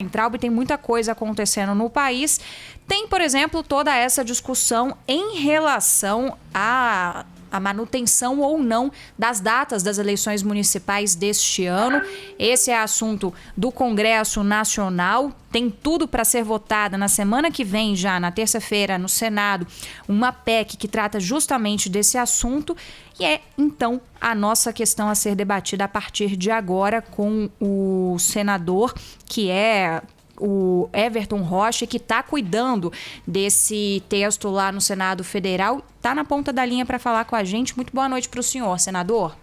Central e tem muita coisa acontecendo no país. Tem, por exemplo, toda essa discussão em relação à manutenção ou não das datas das eleições municipais deste ano. Esse é assunto do Congresso Nacional. Tem tudo para ser votada na semana que vem, já na terça-feira, no Senado, uma PEC que trata justamente desse assunto. E é, então, a nossa questão a ser debatida a partir de agora com o senador, que é o Everton Rocha, que está cuidando desse texto lá no Senado Federal. Está na ponta da linha para falar com a gente. Muito boa noite para o senhor, senador.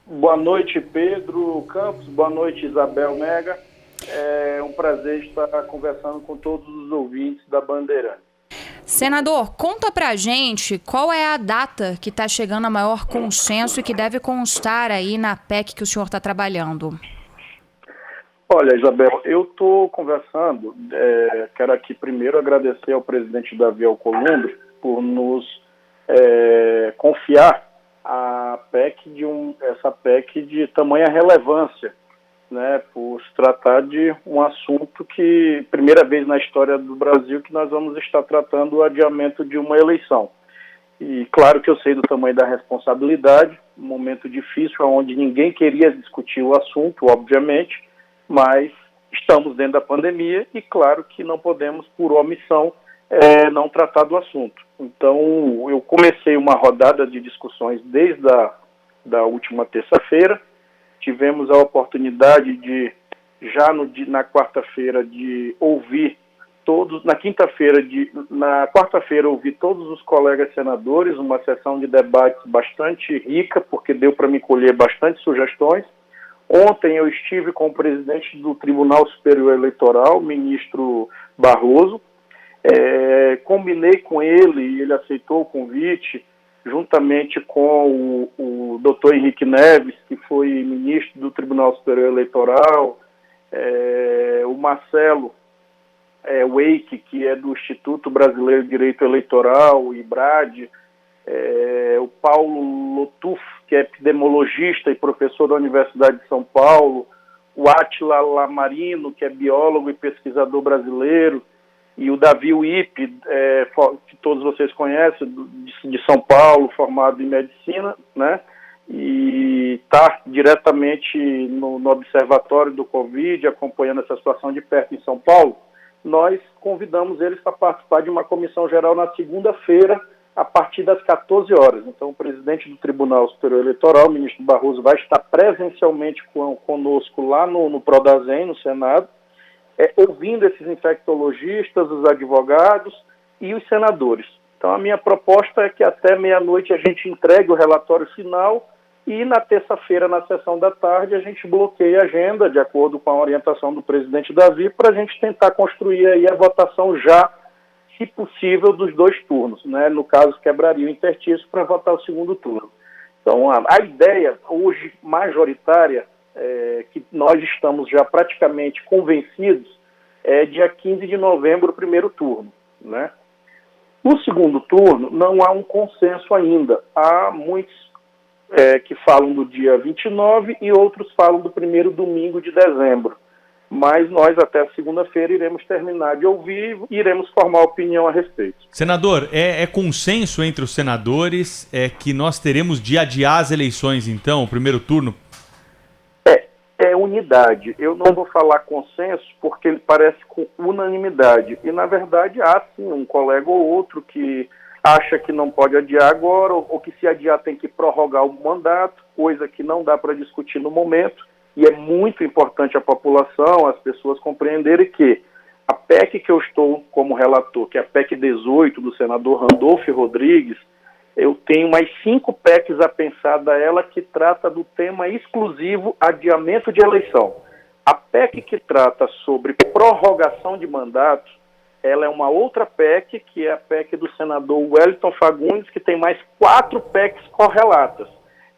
Boa noite, Pedro Campos. Boa noite, Isabel Mega. É um prazer estar conversando com todos os ouvintes da Bandeirante. Senador, conta pra gente qual é a data que está chegando a maior consenso e que deve constar aí na PEC que o senhor está trabalhando. Olha, Isabel, eu estou conversando, quero aqui primeiro agradecer ao presidente Davi Alcolumbre por nos confiar a PEC essa PEC de tamanha relevância, né, por se tratar de um assunto que, primeira vez na história do Brasil, que nós vamos estar tratando o adiamento de uma eleição. E claro que eu sei do tamanho da responsabilidade, um momento difícil, onde ninguém queria discutir o assunto, obviamente, mas estamos dentro da pandemia e claro que não podemos, por omissão, não tratar do assunto. Então, eu comecei uma rodada de discussões desde da última terça-feira. Tivemos a oportunidade de, já na quarta-feira, de ouvir todos, na quarta-feira ouvir todos os colegas senadores, uma sessão de debates bastante rica, porque deu para me colher bastante sugestões. Ontem eu estive com o presidente do Tribunal Superior Eleitoral, ministro Barroso, combinei com ele e ele aceitou o convite, juntamente com o doutor Henrique Neves, que foi ministro do Tribunal Superior Eleitoral, o Marcelo Weik, que é do Instituto Brasileiro de Direito Eleitoral, o IBRAD, o Paulo Lotuf, que é epidemiologista e professor da Universidade de São Paulo, o Átila Lamarino, que é biólogo e pesquisador brasileiro, e o Davi Uip, que todos vocês conhecem, de São Paulo, formado em medicina, né? E está diretamente no Observatório do Covid, acompanhando essa situação de perto em São Paulo. Nós convidamos eles para participar de uma comissão geral na segunda-feira, a partir das 14 horas. Então, o presidente do Tribunal Superior Eleitoral, o ministro Barroso, vai estar presencialmente conosco lá no Prodazem, no Senado, ouvindo esses infectologistas, os advogados e os senadores. Então, a minha proposta é que até meia-noite a gente entregue o relatório final e na terça-feira, na sessão da tarde, a gente bloqueia a agenda, de acordo com a orientação do presidente Davi, para a gente tentar construir aí a votação já, se possível, dos 2 turnos, né? No caso, quebraria o interstício para votar o segundo turno. Então, a ideia hoje majoritária, que nós estamos já praticamente convencidos, é dia 15 de novembro, o primeiro turno, né? No segundo turno, não há um consenso ainda. Há muitos que falam do dia 29 e outros falam do primeiro domingo de dezembro. Mas nós, até segunda-feira, iremos terminar de ouvir e iremos formar opinião a respeito. Senador, é consenso entre os senadores que nós teremos de adiar as eleições, então, o primeiro turno? É unidade. Eu não vou falar consenso porque ele parece com unanimidade. E, na verdade, há, sim, um colega ou outro que acha que não pode adiar agora ou que, se adiar, tem que prorrogar o mandato, coisa que não dá para discutir no momento. E é muito importante a população, as pessoas compreenderem que a PEC que eu estou como relator, que é a PEC 18 do senador Randolfo Rodrigues, eu tenho mais 5 PECs apensadas a ela que trata do tema exclusivo adiamento de eleição. A PEC que trata sobre prorrogação de mandatos, ela é uma outra PEC, que é a PEC do senador Wellington Fagundes, que tem mais 4 PECs correlatas.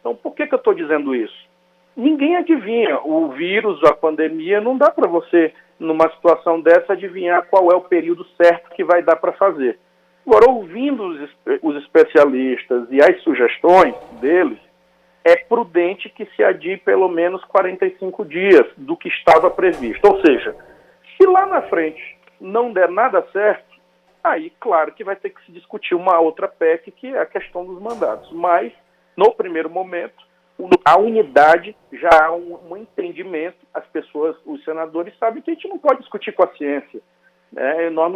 Então, por que eu estou dizendo isso? Ninguém adivinha o vírus, a pandemia, não dá para você, numa situação dessa, adivinhar qual é o período certo que vai dar para fazer. Agora, ouvindo os especialistas e as sugestões deles, é prudente que se adie pelo menos 45 dias do que estava previsto. Ou seja, Se lá na frente não der nada certo, aí, claro que vai ter que se discutir uma outra PEC, que é a questão dos mandatos. Mas, no primeiro momento, a unidade, já há um entendimento, as pessoas, os senadores sabem que a gente não pode discutir com a ciência. Né? Nós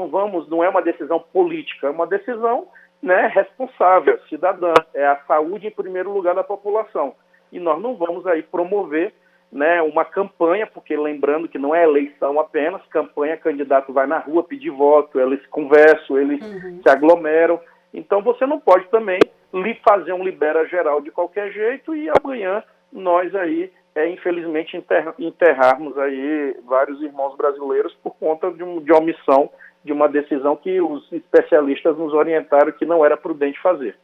não é uma decisão política, é uma decisão, né, responsável, cidadã. É a saúde em primeiro lugar da população. E nós não vamos aí promover, né, uma campanha, porque lembrando que não é eleição apenas, campanha, candidato vai na rua pedir voto, eles conversam, eles se aglomeram. Então você não pode também fazer um libera geral de qualquer jeito e amanhã nós aí, infelizmente, enterrarmos aí vários irmãos brasileiros por conta de omissão de uma decisão que os especialistas nos orientaram que não era prudente fazer.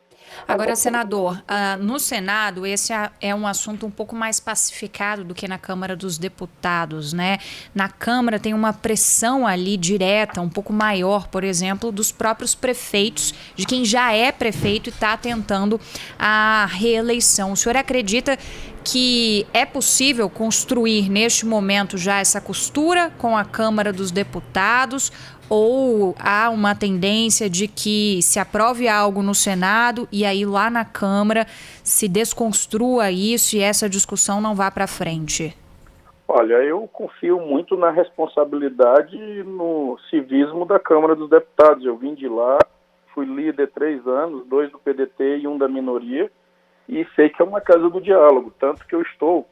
Agora, senador, no Senado esse é um assunto um pouco mais pacificado do que na Câmara dos Deputados, né? Na Câmara tem uma pressão ali direta, um pouco maior, por exemplo, dos próprios prefeitos, de quem já é prefeito e está tentando a reeleição. O senhor acredita que é possível construir neste momento já essa costura com a Câmara dos Deputados? Ou há uma tendência de que se aprove algo no Senado e aí lá na Câmara se desconstrua isso e essa discussão não vá para frente? Olha, eu confio muito na responsabilidade e no civismo da Câmara dos Deputados. Eu vim de lá, fui líder 3 anos, 2 do PDT e 1 da minoria, e sei que é uma casa do diálogo, tanto que eu estou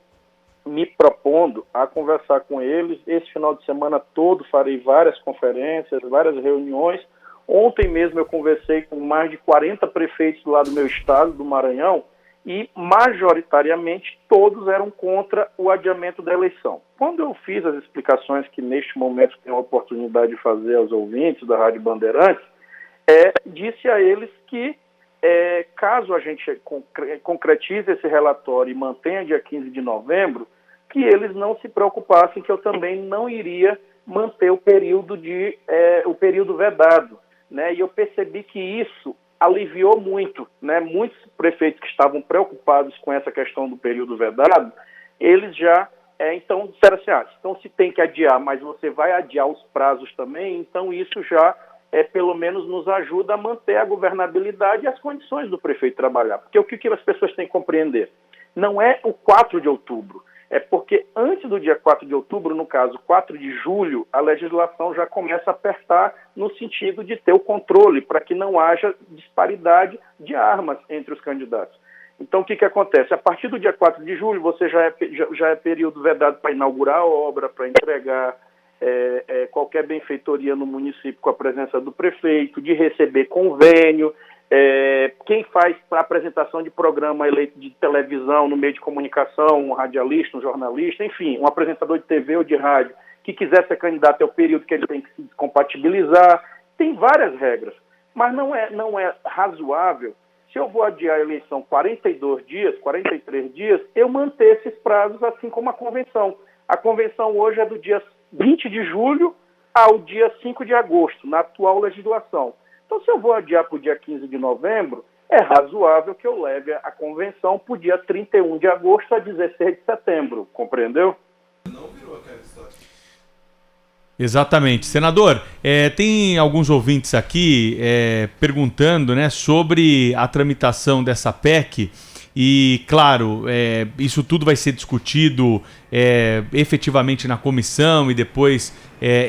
me propondo a conversar com eles. Esse final de semana todo farei várias conferências, várias reuniões. Ontem mesmo eu conversei com mais de 40 prefeitos lá do meu estado, do Maranhão, e majoritariamente todos eram contra o adiamento da eleição. Quando eu fiz as explicações que neste momento tenho a oportunidade de fazer aos ouvintes da Rádio Bandeirantes, disse a eles que caso a gente concretize esse relatório e mantenha dia 15 de novembro, que eles não se preocupassem, que eu também não iria manter o período vedado, né? E eu percebi que isso aliviou muito, né? Muitos prefeitos que estavam preocupados com essa questão do período vedado, eles já então disseram assim, então se tem que adiar, mas você vai adiar os prazos também, então isso já pelo menos nos ajuda a manter a governabilidade e as condições do prefeito trabalhar. Porque o que as pessoas têm que compreender? Não é o 4 de outubro, é porque antes do dia 4 de outubro, no caso 4 de julho, a legislação já começa a apertar no sentido de ter o controle, para que não haja disparidade de armas entre os candidatos. Então, o que acontece? A partir do dia 4 de julho, você já é período vedado para inaugurar a obra, para entregar qualquer benfeitoria no município com a presença do prefeito, de receber convênio, quem faz a apresentação de programa de televisão no meio de comunicação, um radialista, um jornalista, enfim, um apresentador de TV ou de rádio, que quiser ser candidato é o período que ele tem que se compatibilizar. Tem várias regras, mas não é razoável, se eu vou adiar a eleição 42 dias, 43 dias, eu manter esses prazos, assim como a convenção. A convenção hoje é do dia 20 de julho ao dia 5 de agosto, na atual legislação. Então, se eu vou adiar para o dia 15 de novembro, é razoável que eu leve a convenção para o dia 31 de agosto a 16 de setembro, compreendeu? Não virou aquela história. Exatamente. Senador, tem alguns ouvintes aqui perguntando, né, sobre a tramitação dessa PEC e, claro, isso tudo vai ser discutido efetivamente na comissão e depois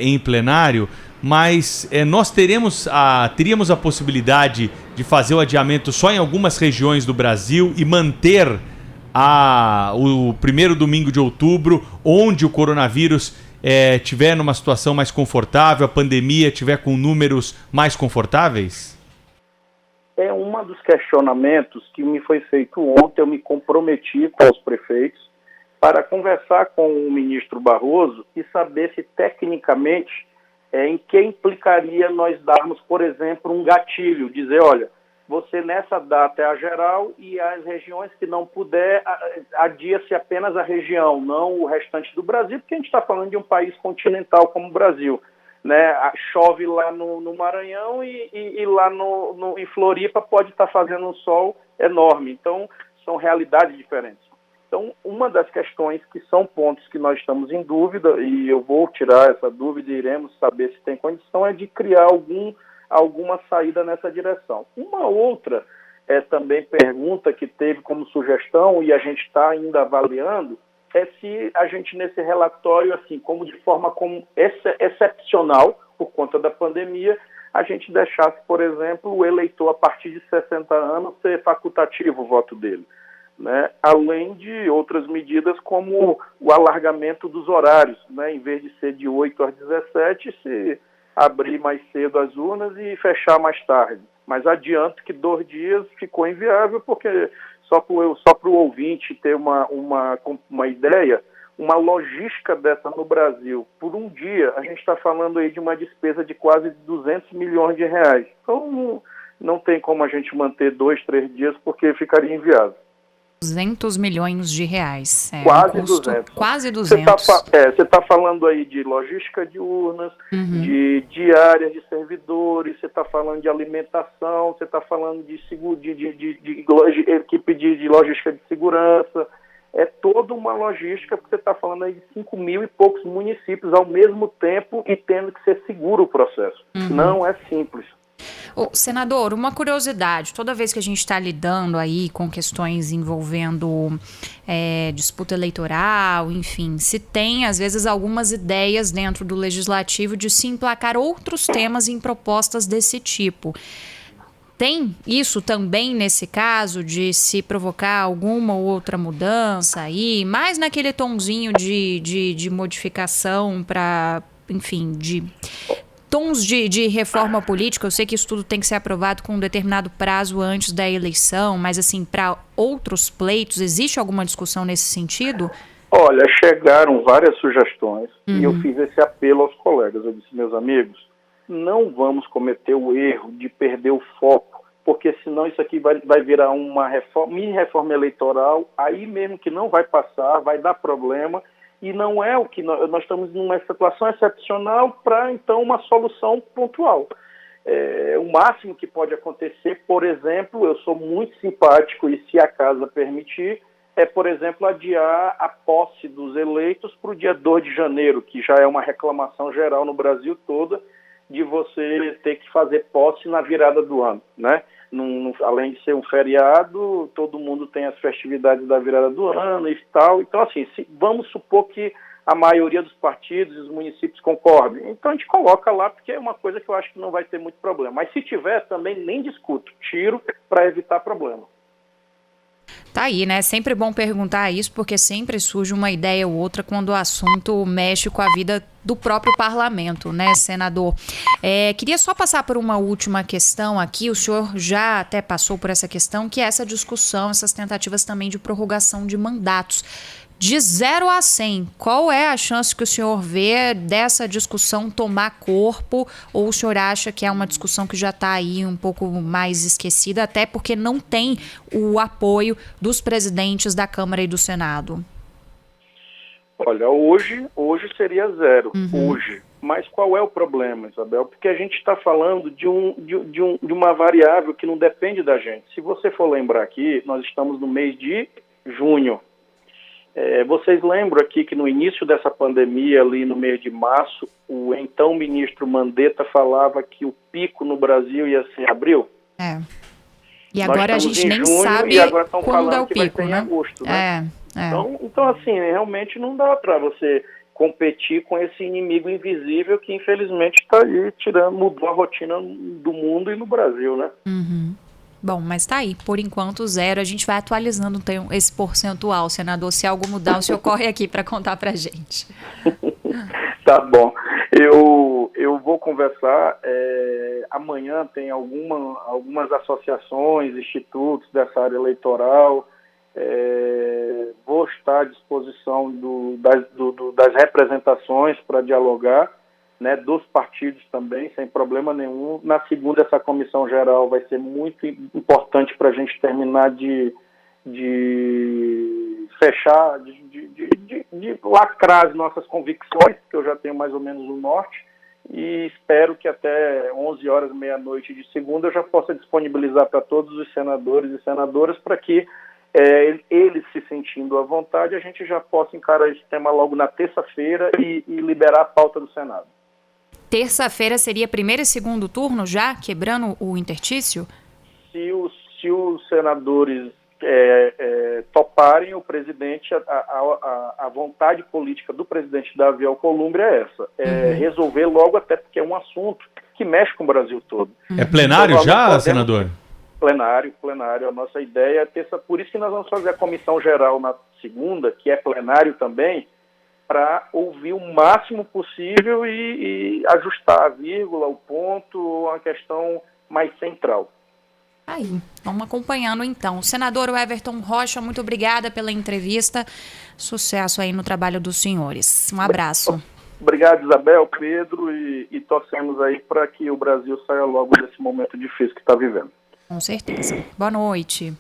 em plenário, mas nós teríamos a possibilidade de fazer o adiamento só em algumas regiões do Brasil e manter o primeiro domingo de outubro, onde o coronavírus tiver numa situação mais confortável, a pandemia tiver com números mais confortáveis? É um dos questionamentos que me foi feito ontem. Eu me comprometi com os prefeitos para conversar com o ministro Barroso e saber se tecnicamente em que implicaria nós darmos, por exemplo, um gatilho, dizer, olha, você nessa data é a geral e as regiões que não puder, adia-se apenas a região, não o restante do Brasil, porque a gente está falando de um país continental como o Brasil, né? Chove lá no Maranhão e lá em Floripa pode estar fazendo um sol enorme, então são realidades diferentes. Então, uma das questões que são pontos que nós estamos em dúvida, e eu vou tirar essa dúvida e iremos saber se tem condição, é de criar alguma saída nessa direção. Uma outra também pergunta que teve como sugestão, e a gente está ainda avaliando, é se a gente nesse relatório, assim, como de forma excepcional, por conta da pandemia, a gente deixasse, por exemplo, o eleitor a partir de 60 anos ser facultativo o voto dele, né? Além de outras medidas como o alargamento dos horários, né? Em vez de ser de 8 às 17, se abrir mais cedo as urnas e fechar mais tarde. Mas adianto que 2 dias ficou inviável, porque só para o ouvinte ter uma ideia, uma logística dessa no Brasil, por um dia, a gente está falando aí de uma despesa de quase 200 milhões de reais. Então, não tem como a gente manter 2, 3 dias, porque ficaria inviável. 200 milhões de reais. Quase 200. Quase 200. Você está falando aí de logística de urnas, de diárias de servidores, você está falando de alimentação, você está falando de equipe de logística de segurança. É toda uma logística, porque você está falando aí de 5 mil e poucos municípios ao mesmo tempo e tendo que ser seguro o processo. Não é simples. Senador, uma curiosidade, toda vez que a gente está lidando aí com questões envolvendo disputa eleitoral, enfim, se tem às vezes algumas ideias dentro do legislativo de se emplacar outros temas em propostas desse tipo. Tem isso também nesse caso de se provocar alguma ou outra mudança aí, mais naquele tonzinho de modificação para, enfim, de tons de reforma política? Eu sei que isso tudo tem que ser aprovado com um determinado prazo antes da eleição, mas assim, para outros pleitos, existe alguma discussão nesse sentido? Olha, chegaram várias sugestões e eu fiz esse apelo aos colegas. Eu disse, meus amigos, não vamos cometer o erro de perder o foco, porque senão isso aqui vai virar uma mini reforma eleitoral, aí mesmo que não vai passar, vai dar problema, e não é o que nós estamos numa situação excepcional para, então, uma solução pontual. O máximo que pode acontecer, por exemplo, eu sou muito simpático, e se a casa permitir, por exemplo, adiar a posse dos eleitos para o dia 2 de janeiro, que já é uma reclamação geral no Brasil todo, de você ter que fazer posse na virada do ano, né? Além de ser um feriado, todo mundo tem as festividades da virada do ano e tal. Então, assim, vamos supor que a maioria dos partidos e os municípios concordem. Então, a gente coloca lá, porque é uma coisa que eu acho que não vai ter muito problema. Mas se tiver, também nem discuto. Tiro para evitar problema. Tá aí, né? Sempre bom perguntar isso, porque sempre surge uma ideia ou outra quando o assunto mexe com a vida do próprio parlamento, né, senador? Queria só passar por uma última questão aqui, o senhor já até passou por essa questão, que é essa discussão, essas tentativas também de prorrogação de mandatos. De 0 a 100, qual é a chance que o senhor vê dessa discussão tomar corpo, ou o senhor acha que é uma discussão que já está aí um pouco mais esquecida, até porque não tem o apoio dos presidentes da Câmara e do Senado? Olha, hoje seria 0, hoje. Mas qual é o problema, Isabel? Porque a gente está falando de uma variável que não depende da gente. Se você for lembrar aqui, nós estamos no mês de junho. Vocês lembram aqui que no início dessa pandemia, ali no mês de março, o então ministro Mandetta falava que o pico no Brasil ia ser em abril? E agora a gente nem sabe quando é o pico, né? Em agosto, né? Então, assim, realmente não dá para você competir com esse inimigo invisível que, infelizmente, está aí mudou a rotina do mundo e no Brasil, né? Bom, mas tá aí, por enquanto 0, a gente vai atualizando esse percentual, senador, se algo mudar, o senhor corre aqui para contar pra gente. Tá bom, eu vou conversar, amanhã tem algumas associações, institutos dessa área eleitoral, vou estar à disposição das representações para dialogar, né, dos partidos também, sem problema nenhum. Na segunda, essa comissão geral vai ser muito importante para a gente terminar de fechar, de lacrar as nossas convicções, que eu já tenho mais ou menos o norte, e espero que até 11 horas, meia-noite de segunda, eu já possa disponibilizar para todos os senadores e senadoras para que Ele se sentindo à vontade, a gente já possa encarar esse tema logo na terça-feira e liberar a pauta do Senado. Terça-feira seria primeiro e segundo turno já, quebrando o interstício? Se os senadores toparem, o presidente, a vontade política do presidente Davi Alcolumbre é essa, resolver logo, até porque é um assunto que mexe com o Brasil todo. É plenário então, já, senador? Plenário. A nossa ideia é terça, por isso que nós vamos fazer a comissão geral na segunda, que é plenário também, para ouvir o máximo possível e ajustar a vírgula, o ponto, a questão mais central. Aí, vamos acompanhando então. Senador Everton Rocha, muito obrigada pela entrevista. Sucesso aí no trabalho dos senhores. Um abraço. Obrigado, Isabel, Pedro, e torcemos aí para que o Brasil saia logo desse momento difícil que está vivendo. Com certeza. Boa noite.